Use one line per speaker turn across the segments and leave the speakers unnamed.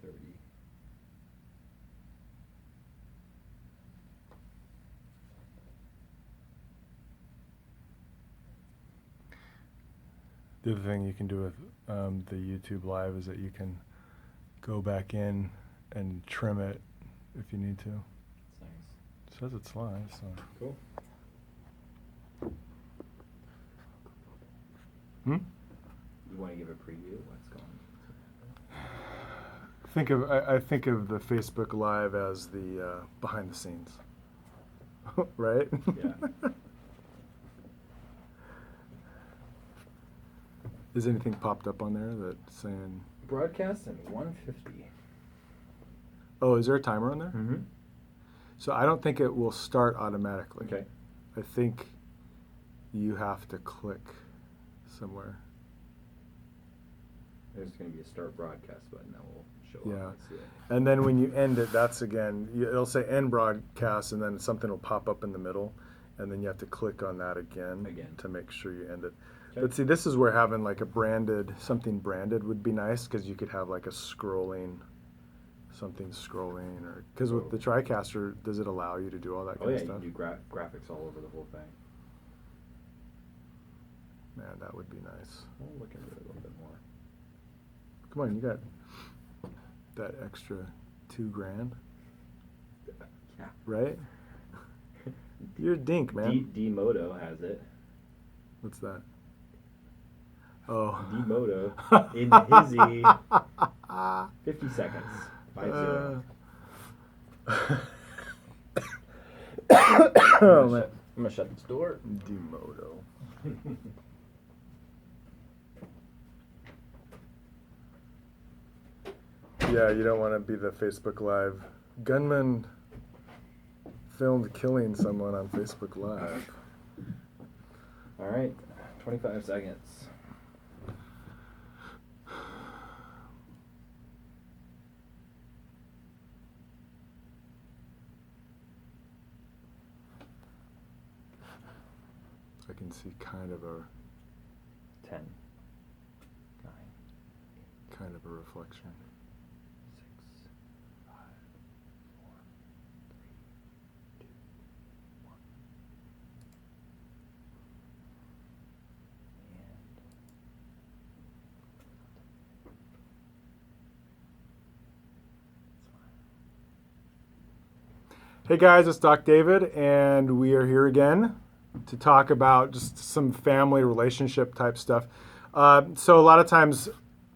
2:30.
The other thing you can do with the YouTube Live is that you can go back in and trim it if you need to.
That's nice.
It says it's live, so.
Cool.
Hmm?
You want to give a preview of what's going on?
I think of the Facebook Live as the behind the scenes, right?
Yeah.
Is anything popped up on there that's saying?
Broadcast and 150.
Oh, is there a timer on there?
Mm-hmm.
So I don't think it will start automatically.
Okay.
I think you have to click somewhere.
There's going to be a start broadcast button that will show
Yeah.
up. I see it.
And then when you end it, that's again, it'll say end broadcast, and then something will pop up in the middle, and then you have to click on that again to make sure you end it.
Okay.
But see, this is where having like something branded would be nice, because you could have like a something scrolling, or because with the TriCaster, does it allow you to do all that kind of
You
stuff?
can do graphics all over the whole thing.
Man, that would be nice.
We'll look into it a little bit more.
Come on, you got that extra $2,000,
Yeah.
right? You're a dink, man.
D-Moto has it.
What's that? Oh.
D-Moto in Hizzy 50 seconds. 5-0.
Oh, man.
I'm going to shut this door.
D-Moto. Yeah, you don't want to be the Facebook Live. Gunman filmed killing someone on Facebook Live.
All right, 25 seconds.
I can see kind of a
10, 9,
kind of a reflection.
6, 5, 4, 3, 2, 1.
Hey guys, it's Doc David, and we are here again to talk about just some family relationship type stuff. So a lot of times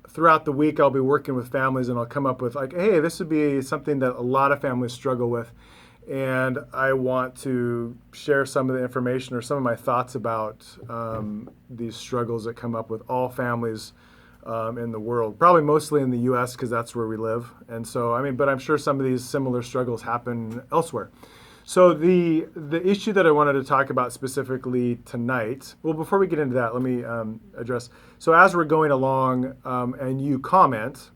throughout the week, I'll be working with families, and I'll come up with like, hey, this would be something that a lot of families struggle with, and I want to share some of the information or some of my thoughts about these struggles that come up with all families in the world, probably mostly in the U.S. because that's where we live. And so, but I'm sure some of these similar struggles happen elsewhere. So the issue that I wanted to talk about specifically tonight, well, before we get into that, let me address. So as we're going along and you comment,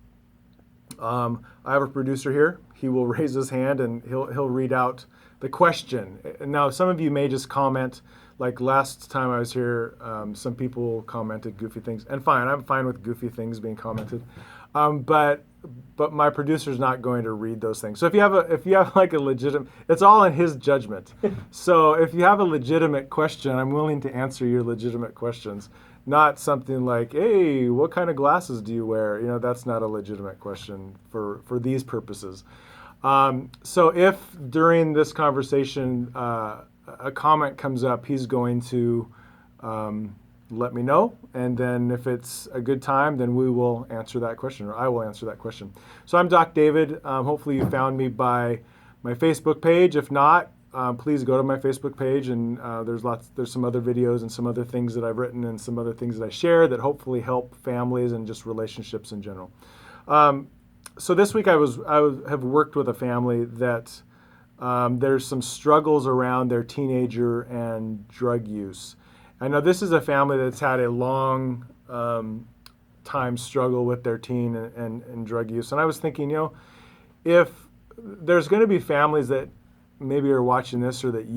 I have a producer here. He will raise his hand and he'll read out the question. Now, some of you may just comment. Like last time I was here, some people commented goofy things, and fine, I'm fine with goofy things being commented, but my producer's not going to read those things. So if you have like a legitimate, it's all in his judgment. So if you have a legitimate question, I'm willing to answer your legitimate questions. Not something like, hey, what kind of glasses do you wear? That's not a legitimate question for these purposes. So if during this conversation a comment comes up, he's going to let me know, and then if it's a good time, then we will answer that question, or I will answer that question. So I'm Doc David. Hopefully you found me by my Facebook page. If not, please go to my Facebook page, and there's some other videos and some other things that I've written and some other things that I share that hopefully help families and just relationships in general. So this week I have worked with a family that there's some struggles around their teenager and drug use. I know this is a family that's had a long time struggle with their teen and drug use. And I was thinking, if there's going to be families that maybe are watching this or that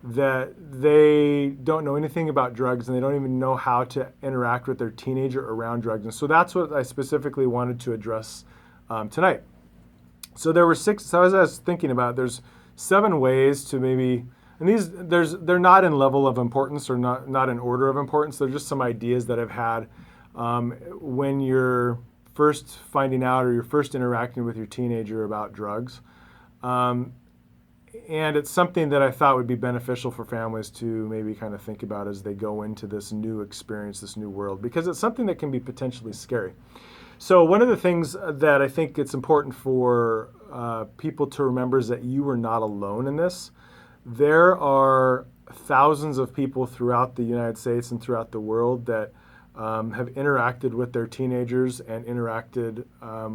that they don't know anything about drugs and they don't even know how to interact with their teenager around drugs. And so that's what I specifically wanted to address tonight. So there were 6. So as I was thinking about it, there's 7 ways to maybe, and they're not in level of importance or not in order of importance. They're just some ideas that I've had when you're first finding out or you're first interacting with your teenager about drugs. And it's something that I thought would be beneficial for families to maybe kind of think about as they go into this new experience, this new world, because it's something that can be potentially scary. So one of the things that I think it's important for people to remember is that you are not alone in this. There are thousands of people throughout the United States and throughout the world that have interacted with their teenagers and interacted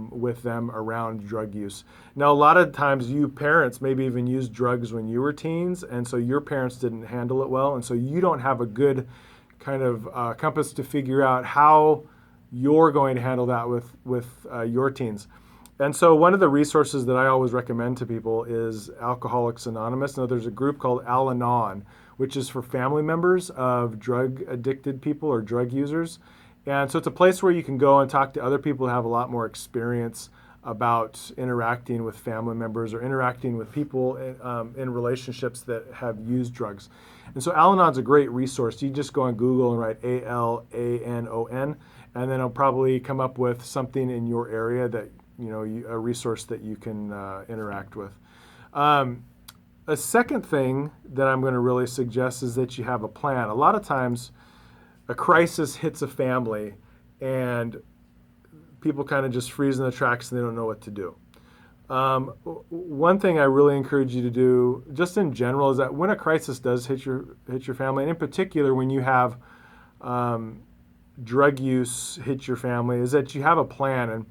with them around drug use. Now, a lot of times you parents maybe even used drugs when you were teens, and so your parents didn't handle it well, and so you don't have a good kind of compass to figure out how you're going to handle that with your teens. And so one of the resources that I always recommend to people is Alcoholics Anonymous. Now, there's a group called Al-Anon, which is for family members of drug-addicted people or drug users. And so it's a place where you can go and talk to other people who have a lot more experience about interacting with family members or interacting with people in relationships that have used drugs. And so Al-Anon's a great resource. You just go on Google and write ALANON, and then it'll probably come up with something in your area that, a resource that you can interact with. A second thing that I'm going to really suggest is that you have a plan. A lot of times a crisis hits a family and people kind of just freeze in the tracks and they don't know what to do. One thing I really encourage you to do, just in general, is that when a crisis does hit your family, and in particular when you have drug use hit your family, is that you have a plan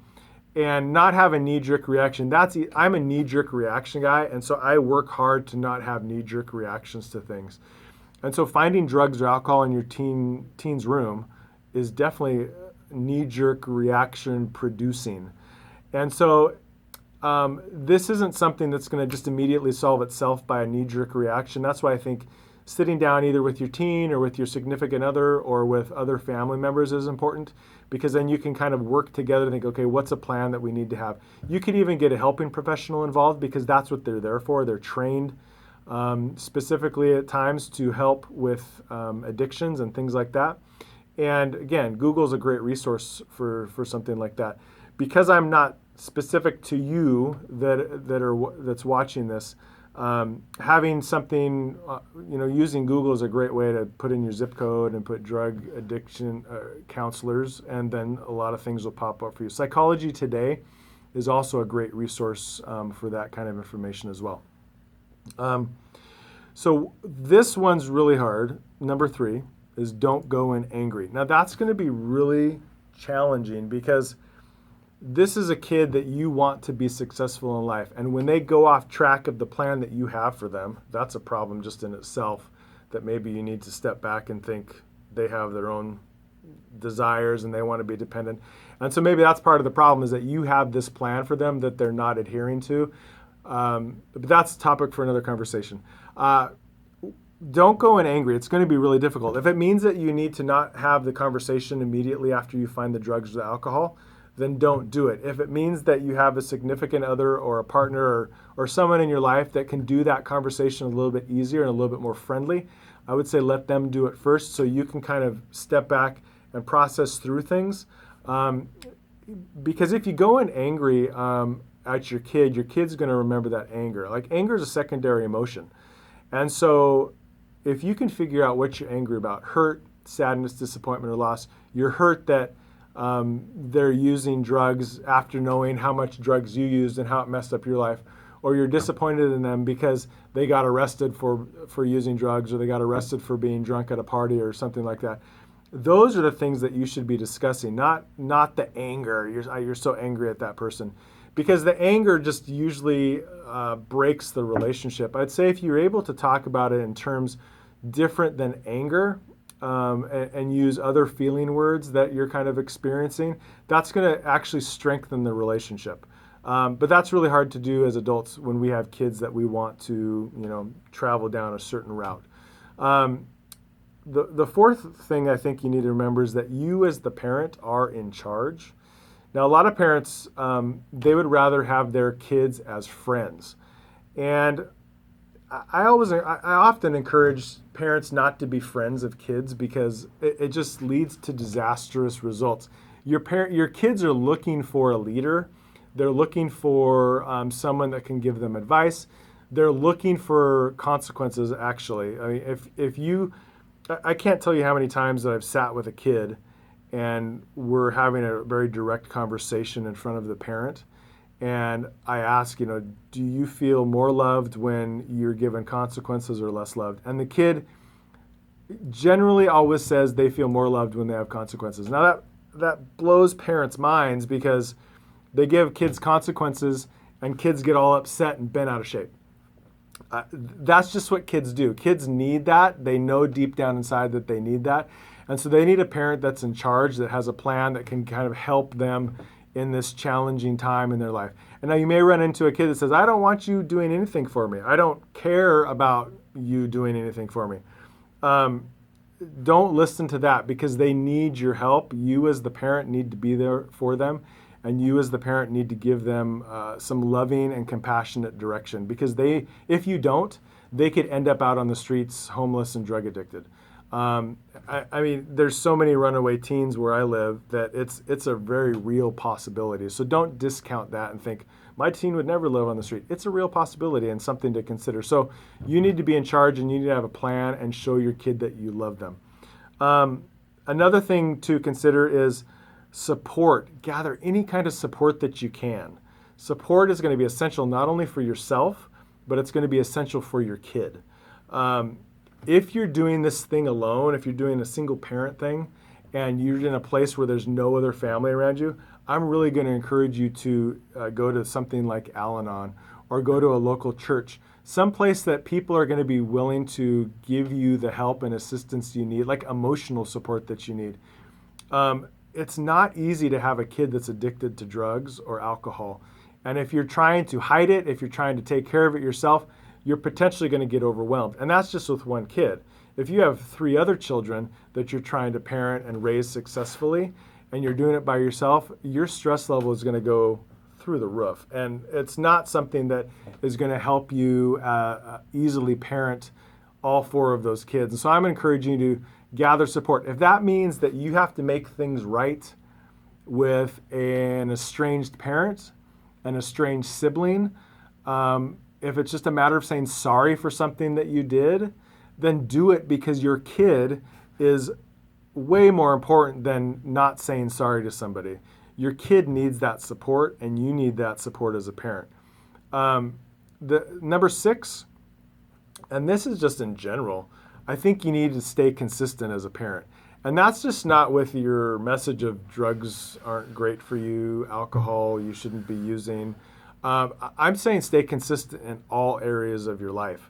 and not have a knee-jerk reaction. I'm a knee-jerk reaction guy, and so I work hard to not have knee-jerk reactions to things. And so finding drugs or alcohol in your teen's room is definitely knee-jerk reaction producing. And so this isn't something that's going to just immediately solve itself by a knee-jerk reaction. That's why I think sitting down either with your teen or with your significant other or with other family members is important, because then you can kind of work together to think, okay, what's a plan that we need to have? You could even get a helping professional involved, because that's what they're there for. They're trained specifically at times to help with addictions and things like that. And again, Google's a great resource for something like that. Because I'm not specific to you that's watching this, having something, using Google is a great way to put in your zip code and put drug addiction counselors, and then a lot of things will pop up for you. Psychology Today is also a great resource for that kind of information as well. So this one's really hard. Number 3 is don't go in angry. Now that's going to be really challenging, because this is a kid that you want to be successful in life. And when they go off track of the plan that you have for them, that's a problem just in itself, that maybe you need to step back and think they have their own desires and they want to be dependent. And so maybe that's part of the problem, is that you have this plan for them that they're not adhering to. But that's a topic for another conversation. Don't go in angry. It's going to be really difficult. If it means that you need to not have the conversation immediately after you find the drugs or the alcohol, then don't do it. If it means that you have a significant other or a partner or someone in your life that can do that conversation a little bit easier and a little bit more friendly, I would say let them do it first, so you can kind of step back and process through things. Because if you go in angry at your kid's going to remember that anger. Like, anger is a secondary emotion. And so if you can figure out what you're angry about, hurt, sadness, disappointment, or loss, you're hurt that they're using drugs after knowing how much drugs you used and how it messed up your life, or you're disappointed in them because they got arrested for using drugs, or they got arrested for being drunk at a party or something like that. Those are the things that you should be discussing, not the anger. You're so angry at that person, because the anger just usually breaks the relationship. I'd say if you're able to talk about it in terms different than anger, and use other feeling words that you're kind of experiencing, that's going to actually strengthen the relationship. But that's really hard to do as adults when we have kids that we want to, travel down a certain route. The fourth thing I think you need to remember is that you as the parent are in charge. Now, a lot of parents, they would rather have their kids as friends. And I often encourage parents not to be friends of kids because it just leads to disastrous results. Your kids are looking for a leader. They're looking for someone that can give them advice. They're looking for consequences, actually. I mean, I can't tell you how many times that I've sat with a kid and we're having a very direct conversation in front of the parent. And I ask, do you feel more loved when you're given consequences or less loved? And the kid generally always says they feel more loved when they have consequences. Now that blows parents' minds because they give kids consequences and kids get all upset and bent out of shape. That's just what kids do. Kids need that. They know deep down inside that they need that. And so they need a parent that's in charge, that has a plan that can kind of help them in this challenging time in their life. And now you may run into a kid that says, I don't want you doing anything for me. I don't care about you doing anything for me. Don't listen to that because they need your help. You as the parent need to be there for them. And you as the parent need to give them some loving and compassionate direction because if you don't, they could end up out on the streets, homeless and drug addicted. I mean, there's so many runaway teens where I live that it's a very real possibility. So don't discount that and think, my teen would never live on the street. It's a real possibility and something to consider. So you need to be in charge and you need to have a plan and show your kid that you love them. Another thing to consider is support. Gather any kind of support that you can. Support is going to be essential not only for yourself, but it's going to be essential for your kid. If you're doing this thing alone, if you're doing a single parent thing, and you're in a place where there's no other family around you, I'm really going to encourage you to go to something like Al-Anon or go to a local church, someplace that people are going to be willing to give you the help and assistance you need, like emotional support that you need. It's not easy to have a kid that's addicted to drugs or alcohol. And if you're trying to hide it, if you're trying to take care of it yourself, you're potentially going to get overwhelmed. And that's just with one kid. If you have 3 other children that you're trying to parent and raise successfully, and you're doing it by yourself, your stress level is going to go through the roof. And it's not something that is going to help you easily parent all 4 of those kids. And so I'm encouraging you to gather support. If that means that you have to make things right with an estranged parent, an estranged sibling, if it's just a matter of saying sorry for something that you did, then do it because your kid is way more important than not saying sorry to somebody. Your kid needs that support and you need that support as a parent. The number 6, and this is just in general, I think you need to stay consistent as a parent. And that's just not with your message of drugs aren't great for you, alcohol you shouldn't be using. I'm saying stay consistent in all areas of your life.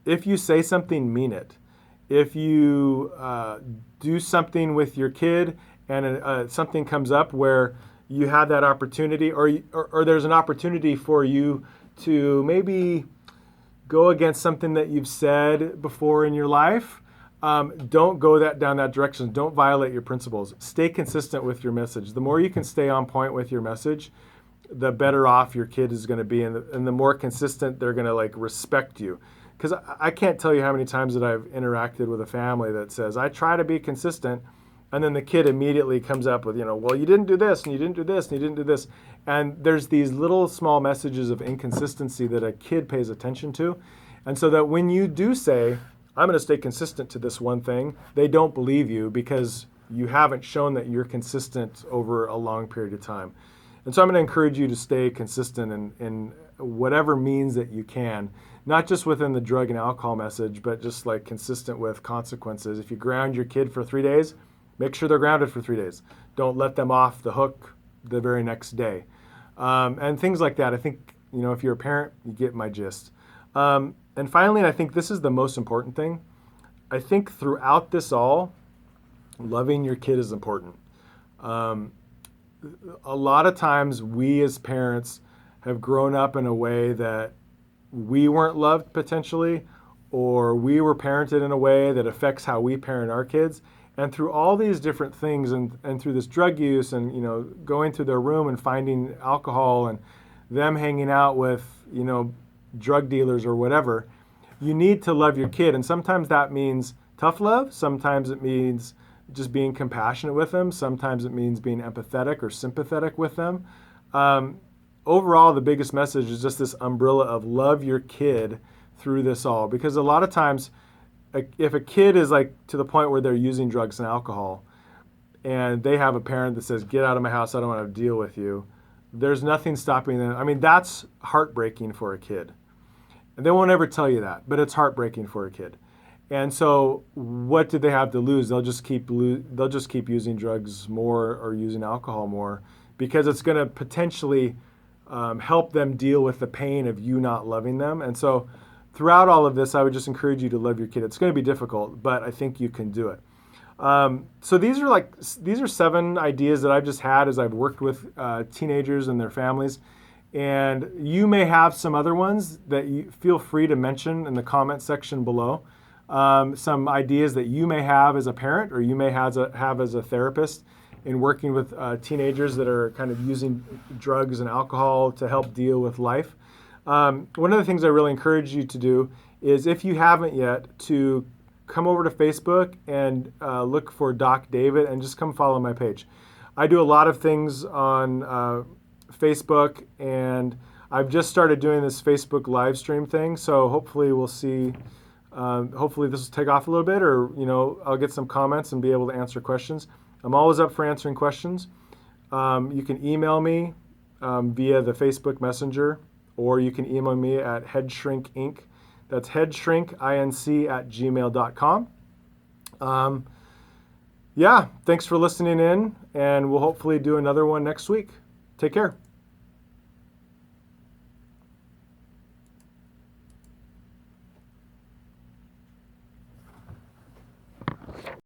If you say something, mean it. If you do something with your kid and something comes up where you have that opportunity or there's an opportunity for you to maybe go against something that you've said before in your life, don't go down that direction. Don't violate your principles. Stay consistent with your message. The more you can stay on point with your message, the better off your kid is going to be, and the more consistent they're going to respect you. Because I can't tell you how many times that I've interacted with a family that says, I try to be consistent, and then the kid immediately comes up with, well, you didn't do this, and you didn't do this, and you didn't do this. And there's these little small messages of inconsistency that a kid pays attention to. And so that when you do say, I'm going to stay consistent to this one thing, they don't believe you because you haven't shown that you're consistent over a long period of time. And so I'm going to encourage you to stay consistent in whatever means that you can, not just within the drug and alcohol message, but just consistent with consequences. If you ground your kid for 3 days, make sure they're grounded for 3 days. Don't let them off the hook the very next day. And things like that. I think, if you're a parent, you get my gist. And finally, and I think this is the most important thing, I think throughout this all, loving your kid is important. A lot of times we as parents have grown up in a way that we weren't loved potentially, or we were parented in a way that affects how we parent our kids. And through all these different things and through this drug use and, going to their room and finding alcohol and them hanging out with, drug dealers or whatever, you need to love your kid. And sometimes that means tough love. Sometimes it means just being compassionate with them. Sometimes it means being empathetic or sympathetic with them. Overall, the biggest message is just this umbrella of love your kid through this all. Because a lot of times, if a kid is like to the point where they're using drugs and alcohol and they have a parent that says, get out of my house, I don't want to deal with you, there's nothing stopping them. I mean, that's heartbreaking for a kid. And they won't ever tell you that, but it's heartbreaking for a kid. And so what do they have to lose? They'll just keep using drugs more or using alcohol more because it's going to potentially help them deal with the pain of you not loving them. And so throughout all of this, I would just encourage you to love your kid. It's going to be difficult, but I think you can do it. So these are 7 ideas that I've just had as I've worked with teenagers and their families. And you may have some other ones that you feel free to mention in the comment section below. Some ideas that you may have as a parent or you may have as a therapist in working with teenagers that are kind of using drugs and alcohol to help deal with life. One of the things I really encourage you to do is, if you haven't yet, to come over to Facebook and look for Doc David and just come follow my page. I do a lot of things on Facebook, and I've just started doing this Facebook live stream thing, so hopefully we'll see. Hopefully this will take off a little bit, or I'll get some comments and be able to answer questions. I'm always up for answering questions. You can email me via the Facebook Messenger, or you can email me at headshrinkinc. That's headshrinkinc@gmail.com. Yeah, thanks for listening in, and we'll hopefully do another one next week. Take care.